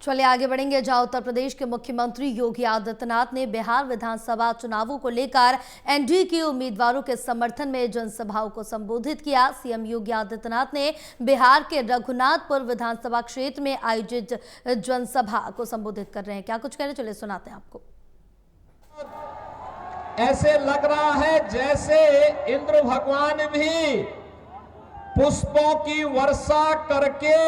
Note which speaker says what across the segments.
Speaker 1: चलिए आगे बढ़ेंगे। जहां उत्तर प्रदेश के मुख्यमंत्री योगी आदित्यनाथ ने बिहार विधानसभा चुनावों को लेकर एनडीए के उम्मीदवारों के समर्थन में जनसभाओं को संबोधित किया। सीएम योगी आदित्यनाथ ने बिहार के रघुनाथपुर विधानसभा क्षेत्र में आयोजित जनसभा को संबोधित कर रहे हैं। क्या कुछ कह रहे, चलिए सुनाते हैं आपको।
Speaker 2: ऐसे लग रहा है जैसे इंद्र भगवान भी पुष्पों की वर्षा करके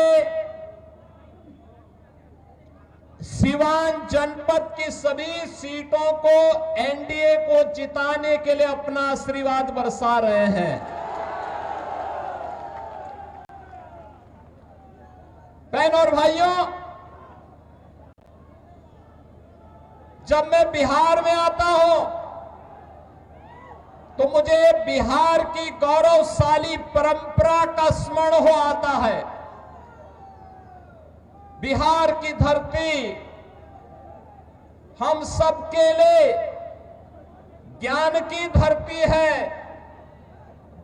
Speaker 2: सिवान जनपद की सभी सीटों को एनडीए को जिताने के लिए अपना आशीर्वाद बरसा रहे हैं। बहनों और भाइयों, जब मैं बिहार में आता हूं तो मुझे बिहार की गौरवशाली परंपरा का स्मरण हो आता है। बिहार की धरती हम सबके लिए ज्ञान की धरती है,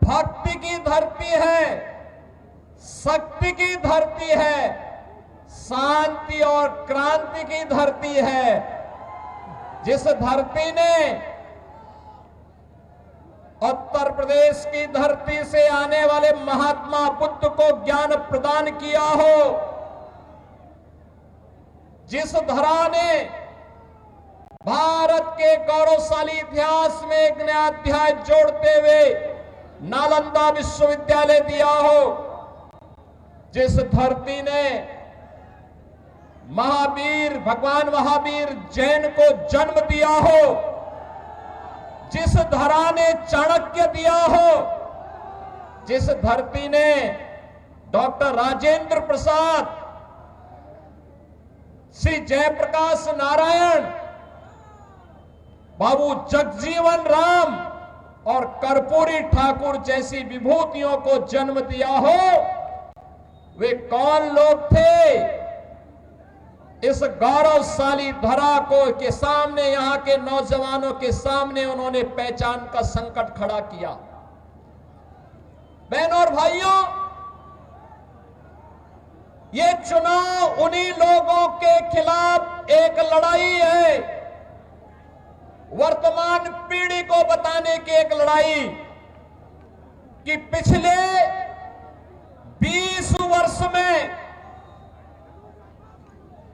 Speaker 2: भक्ति की धरती है, शक्ति की धरती है, शांति और क्रांति की धरती है। जिस धरती ने उत्तर प्रदेश की धरती से आने वाले महात्मा बुद्ध को ज्ञान प्रदान किया हो, जिस धरा ने भारत के गौरवशाली इतिहास में एक नया अध्याय जोड़ते हुए नालंदा विश्वविद्यालय दिया हो, जिस धरती ने महावीर भगवान महावीर जैन को जन्म दिया हो, जिस धरा ने चाणक्य दिया हो, जिस धरती ने डॉक्टर राजेंद्र प्रसाद, श्री जयप्रकाश नारायण, बाबू जगजीवन राम और कर्पूरी ठाकुर जैसी विभूतियों को जन्म दिया हो, वे कौन लोग थे? इस गौरवशाली धरा को के सामने, यहां के नौजवानों के सामने उन्होंने पहचान का संकट खड़ा किया। बहनों और भाइयों, ये चुनाव उन्हीं लोगों के खिलाफ एक लड़ाई है, वर्तमान पीढ़ी को बताने की एक लड़ाई कि पिछले 20 वर्ष में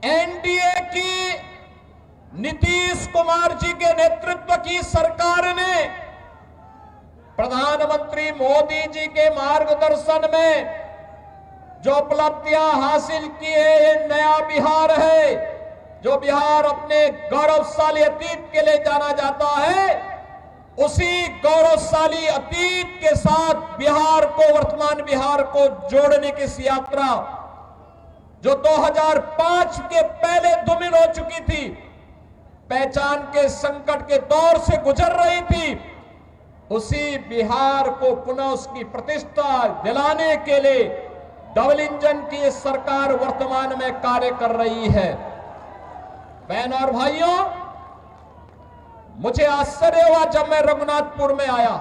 Speaker 2: एनडीए की नीतीश कुमार जी के नेतृत्व की सरकार ने प्रधानमंत्री मोदी जी के मार्गदर्शन में जो उपलब्धियां हासिल की है, ये नया बिहार है। जो बिहार अपने गौरवशाली अतीत के लिए जाना जाता है, उसी गौरवशाली अतीत के साथ बिहार को, वर्तमान बिहार को जोड़ने की इस यात्रा जो 2005 के पहले धूमिल हो चुकी थी, पहचान के संकट के दौर से गुजर रही थी, उसी बिहार को पुनः उसकी प्रतिष्ठा दिलाने के लिए डबल इंजन की सरकार वर्तमान में कार्य कर रही है। बहनों और भाइयों, मुझे आश्चर्य हुआ जब मैं रघुनाथपुर में आया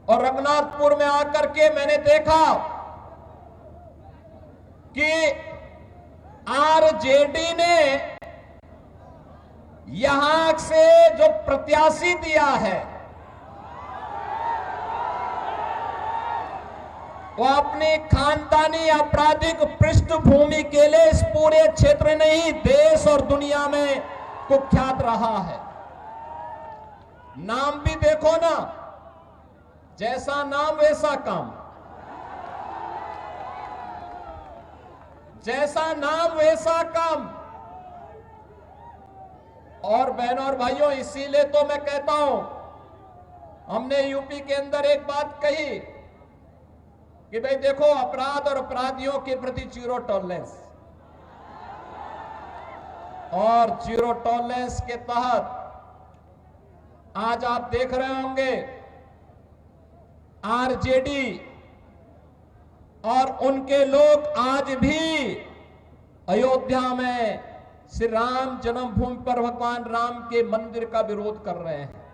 Speaker 2: और रघुनाथपुर में आकर के मैंने देखा कि आरजेडी ने यहां से जो प्रत्याशी दिया है वो अपनी खानदानी आपराधिक पृष्ठभूमि के लिए इस पूरे क्षेत्र नहीं, देश और दुनिया में कुख्यात रहा है। नाम भी देखो ना, जैसा नाम वैसा काम, जैसा नाम वैसा काम। और बहनों और भाइयों, इसीलिए तो मैं कहता हूं, हमने यूपी के अंदर एक बात कही कि भाई देखो, अपराध और अपराधियों के प्रति जीरो टॉलरेंस, और जीरो टॉलरेंस के तहत आज आप देख रहे होंगे आरजेडी और उनके लोग आज भी अयोध्या में श्री राम जन्मभूमि पर भगवान राम के मंदिर का विरोध कर रहे हैं।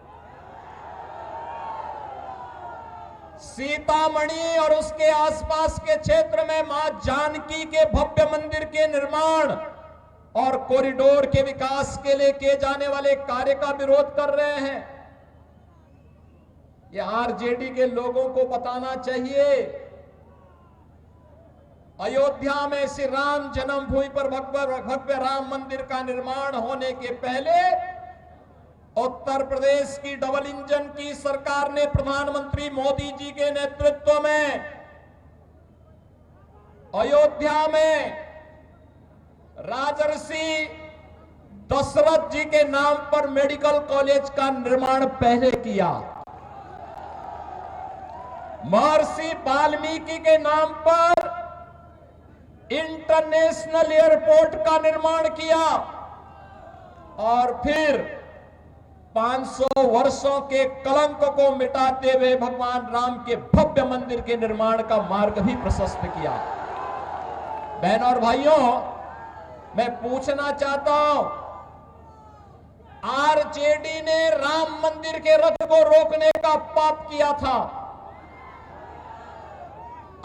Speaker 2: सीतामढ़ी और उसके आसपास के क्षेत्र में मां जानकी के भव्य मंदिर के निर्माण और कॉरिडोर के विकास के लिए किए जाने वाले कार्य का विरोध कर रहे हैं। ये आरजेडी के लोगों को बताना चाहिए। अयोध्या में श्री राम जन्मभूमि पर भव्य राम मंदिर का निर्माण होने के पहले उत्तर प्रदेश की डबल इंजन की सरकार ने प्रधानमंत्री मोदी जी के नेतृत्व में अयोध्या में राजर्षि दशरथ जी के नाम पर मेडिकल कॉलेज का निर्माण पहले किया। महर्षि वाल्मीकि के नाम पर इंटरनेशनल एयरपोर्ट का निर्माण किया और फिर 500 वर्षों के कलंक को मिटाते हुए भगवान राम के भव्य मंदिर के निर्माण का मार्ग भी प्रशस्त किया। बहनों और भाइयों, मैं पूछना चाहता हूं, आरजेडी ने राम मंदिर के रथ को रोकने का पाप किया था।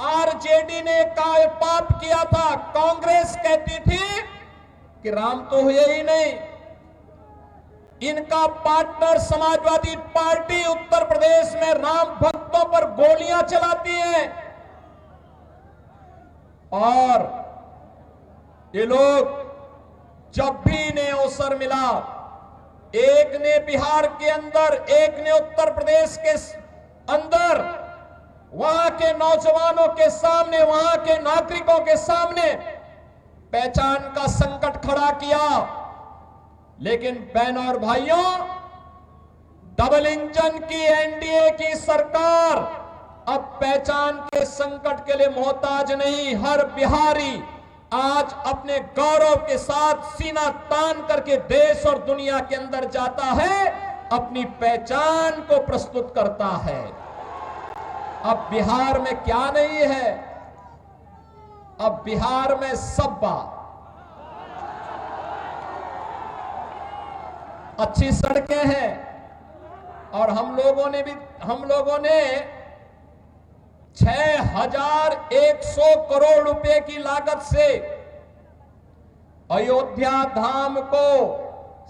Speaker 2: आरजेडी ने पाप किया था। कांग्रेस कहती थी कि राम तो हुए ही नहीं। इनका पार्टनर समाजवादी पार्टी उत्तर प्रदेश में राम भक्तों पर गोलियां चलाती है और ये लोग जब भी इन्हें अवसर मिला, एक ने बिहार के अंदर, एक ने उत्तर प्रदेश के अंदर, वहां के नौजवानों के सामने, वहां के नागरिकों के सामने पहचान का संकट खड़ा किया। लेकिन बहनों और भाइयों, डबल इंजन की एनडीए की सरकार अब पहचान के संकट के लिए मोहताज नहीं। हर बिहारी आज अपने गौरव के साथ सीना तान करके देश और दुनिया के अंदर जाता है, अपनी पहचान को प्रस्तुत करता है। अब बिहार में क्या नहीं है? अब बिहार में सब्बा, अच्छी सड़कें हैं और हम लोगों ने 6100 करोड़ रुपए की लागत से अयोध्या धाम को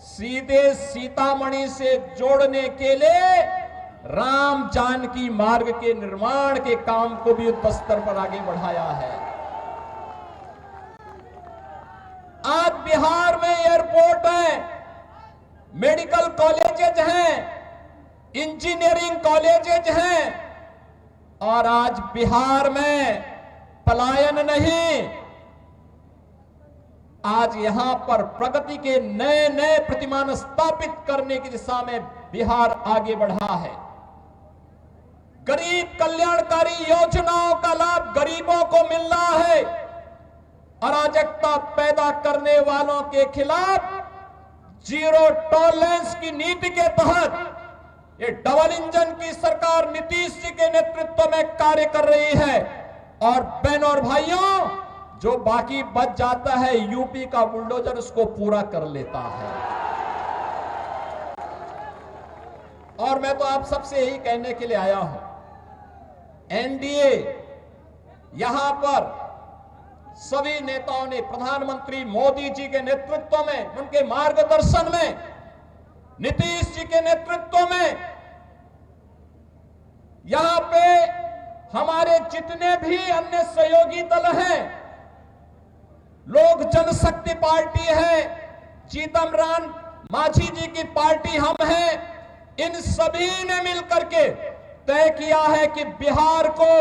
Speaker 2: सीधे सीतामढ़ी से जोड़ने के लिए राम जानकी मार्ग के निर्माण के काम को भी युद्ध स्तर पर आगे बढ़ाया है। आज बिहार में एयरपोर्ट है, मेडिकल कॉलेजेज हैं, इंजीनियरिंग कॉलेजेज हैं और आज बिहार में पलायन नहीं, आज यहां पर प्रगति के नए नए प्रतिमान स्थापित करने की दिशा में बिहार आगे बढ़ा है। गरीब कल्याणकारी योजनाओं का लाभ गरीबों को मिल रहा है। अराजकता पैदा करने वालों के खिलाफ जीरो टॉलरेंस की नीति के तहत ये डबल इंजन की सरकार नीतीश जी के नेतृत्व में कार्य कर रही है। और बहनों और भाइयों, जो बाकी बच जाता है, यूपी का बुलडोजर उसको पूरा कर लेता है। और मैं तो आप सबसे यही कहने के लिए आया हूं, एनडीए यहां पर सभी नेताओं ने प्रधानमंत्री मोदी जी के नेतृत्व में, उनके मार्गदर्शन में, नीतीश जी के नेतृत्व में यहां पे हमारे जितने भी अन्य सहयोगी दल हैं, लोक जनशक्ति पार्टी है, जीतन राम मांझी जी की पार्टी हम हैं, इन सभी ने मिलकर के तय किया है कि बिहार को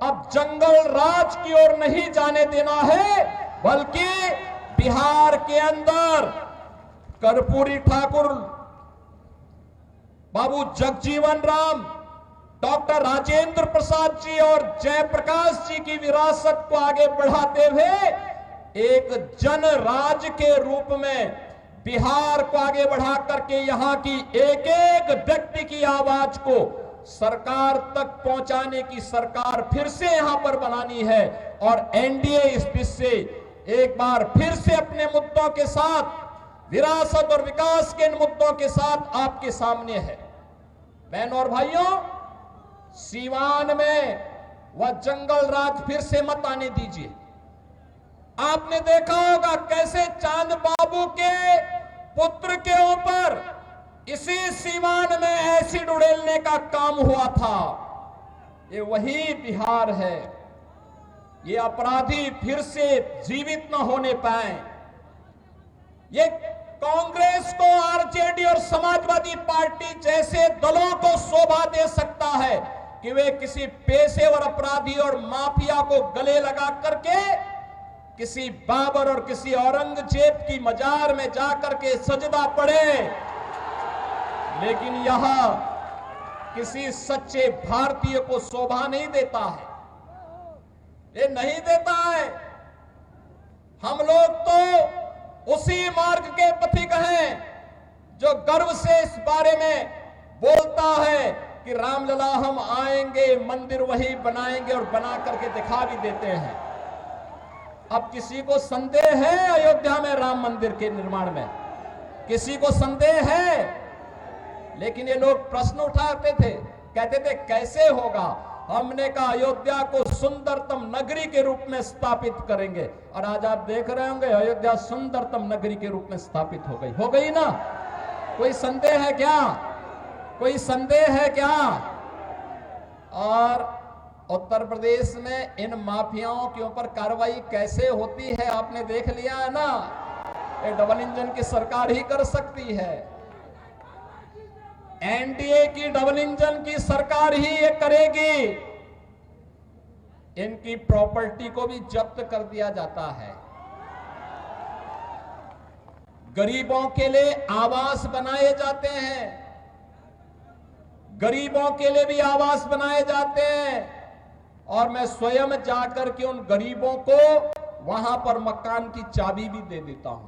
Speaker 2: अब जंगल राज की ओर नहीं जाने देना है, बल्कि बिहार के अंदर कर्पूरी ठाकुर, बाबू जगजीवन राम, डॉक्टर राजेंद्र प्रसाद जी और जयप्रकाश जी की विरासत को आगे बढ़ाते हुए एक जन राज के रूप में बिहार को आगे बढ़ा करके यहां की एक एक व्यक्ति की आवाज को सरकार तक पहुंचाने की सरकार फिर से यहां पर बनानी है। और एनडीए इस दिशा से एक बार फिर से अपने मुद्दों के साथ, विरासत और विकास के इन मुद्दों के साथ आपके सामने है। बहनों और भाइयों, सीवान में वह जंगल राज फिर से मत आने दीजिए। आपने देखा होगा कैसे चांद बाबू के पुत्र के ऊपर इसी सीवान में एसिड उड़ेलने का काम हुआ था। ये वही बिहार है। ये अपराधी फिर से जीवित न होने पाए। ये कांग्रेस को, आरजेडी और समाजवादी पार्टी जैसे दलों को शोभा दे सकता है कि वे किसी पेशेवर अपराधी और माफिया को गले लगा करके किसी बाबर और किसी औरंगजेब की मजार में जाकर के सजदा पड़े, लेकिन यह किसी सच्चे भारतीय को शोभा नहीं देता है। ये नहीं देता है। हम लोग तो उसी मार्ग के पथिक हैं जो गर्व से इस बारे में बोलता है कि रामलला हम आएंगे, मंदिर वही बनाएंगे और बना करके दिखा भी देते हैं। अब किसी को संदेह है अयोध्या में राम मंदिर के निर्माण में? किसी को संदेह है? लेकिन ये लोग प्रश्न उठाते थे, कहते थे कैसे होगा। हमने कहा अयोध्या को सुंदरतम नगरी के रूप में स्थापित करेंगे, और आज आप देख रहे होंगे अयोध्या सुंदरतम नगरी के रूप में स्थापित हो गई ना। कोई संदेह है क्या? कोई संदेह है क्या? और उत्तर प्रदेश में इन माफियाओं के ऊपर कार्रवाई कैसे होती है आपने देख लिया है ना। ये डबल इंजन की सरकार ही कर सकती है। एनडीए की डबल इंजन की सरकार ही ये करेगी। इनकी प्रॉपर्टी को भी जब्त कर दिया जाता है। गरीबों के लिए आवास बनाए जाते हैं, गरीबों के लिए भी आवास बनाए जाते हैं, और मैं स्वयं जाकर के उन गरीबों को वहां पर मकान की चाबी भी दे देता हूं।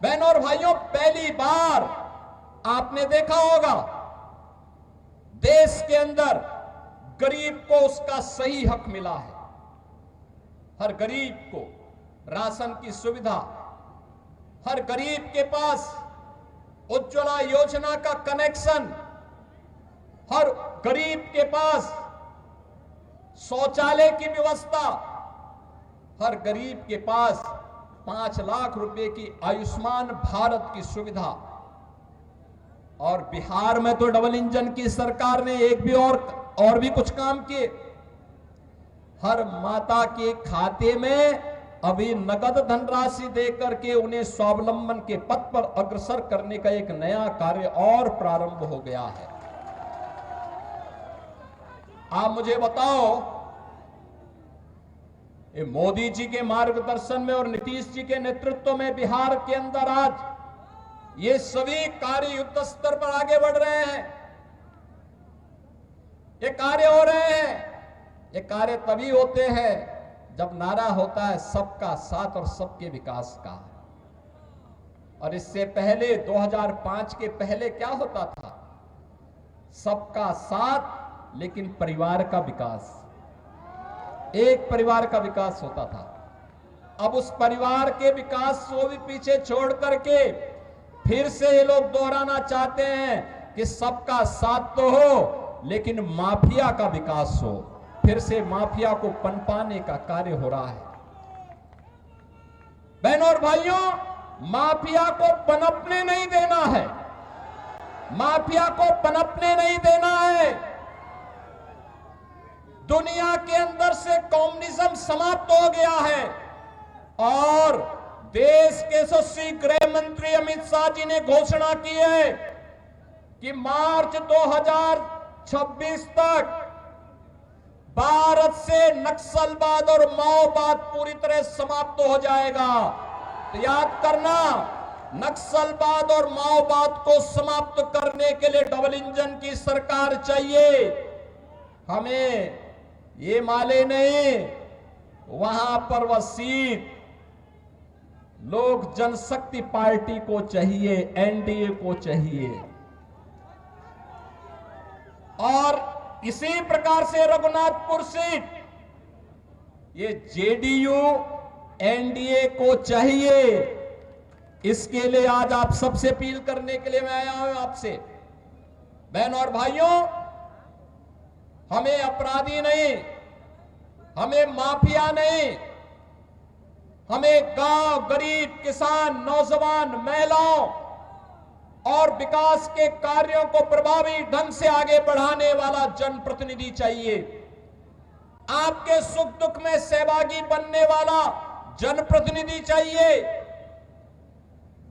Speaker 2: बहनों और भाइयों, पहली बार आपने देखा होगा देश के अंदर गरीब को उसका सही हक मिला है। हर गरीब को राशन की सुविधा, हर गरीब के पास उज्ज्वला योजना का कनेक्शन, हर गरीब के पास शौचालय की व्यवस्था, हर गरीब के पास 5 लाख रुपए की आयुष्मान भारत की सुविधा। और बिहार में तो डबल इंजन की सरकार ने एक भी और भी कुछ काम किए। हर माता के खाते में अभी नगद धनराशि देकर के उन्हें स्वावलंबन के पथ पर अग्रसर करने का एक नया कार्य और प्रारंभ हो गया है। आप मुझे बताओ, ये मोदी जी के मार्गदर्शन में और नीतीश जी के नेतृत्व में बिहार के अंदर आज ये सभी कार्य युद्ध स्तर पर आगे बढ़ रहे हैं। ये कार्य हो रहे हैं। ये कार्य तभी होते हैं जब नारा होता है सबका साथ और सबके विकास का। और इससे पहले 2005 के पहले क्या होता था? सबका साथ लेकिन परिवार का विकास, एक परिवार का विकास होता था। अब उस परिवार के विकास को भी पीछे छोड़ करके फिर से ये लोग दोहराना चाहते हैं कि सबका साथ तो हो लेकिन माफिया का विकास हो। फिर से माफिया को पनपाने का कार्य हो रहा है। बहनों और भाइयों, माफिया को पनपने नहीं देना है। माफिया को पनपने नहीं देना है। दुनिया के अंदर से कम्युनिज्म समाप्त हो गया है और देश के यशस्वी गृह मंत्री अमित शाह जी ने घोषणा की है कि मार्च 2026 तक भारत से नक्सलवाद और माओवाद पूरी तरह समाप्त हो जाएगा। तो याद करना, नक्सलवाद और माओवाद को समाप्त करने के लिए डबल इंजन की सरकार चाहिए। हमें ये माले नहीं, वहां पर वह सीट लोक जनशक्ति पार्टी को चाहिए, एनडीए को चाहिए। और इसी प्रकार से रघुनाथपुर सीट ये जेडीयू एनडीए को चाहिए। इसके लिए आज आप सबसे अपील करने के लिए मैं आया हूं आपसे बहनों और भाइयों, हमें अपराधी नहीं, हमें माफिया नहीं, हमें गांव, गरीब, किसान, नौजवान, महिलाओं और विकास के कार्यों को प्रभावी ढंग से आगे बढ़ाने वाला जनप्रतिनिधि चाहिए। आपके सुख दुख में सहभागी बनने वाला जनप्रतिनिधि चाहिए।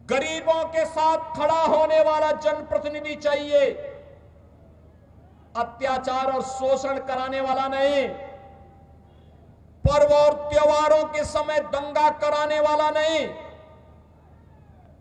Speaker 2: गरीबों के साथ खड़ा होने वाला जनप्रतिनिधि चाहिए। अत्याचार और शोषण कराने वाला नहीं, पर्व और त्योहारों के समय दंगा कराने वाला नहीं,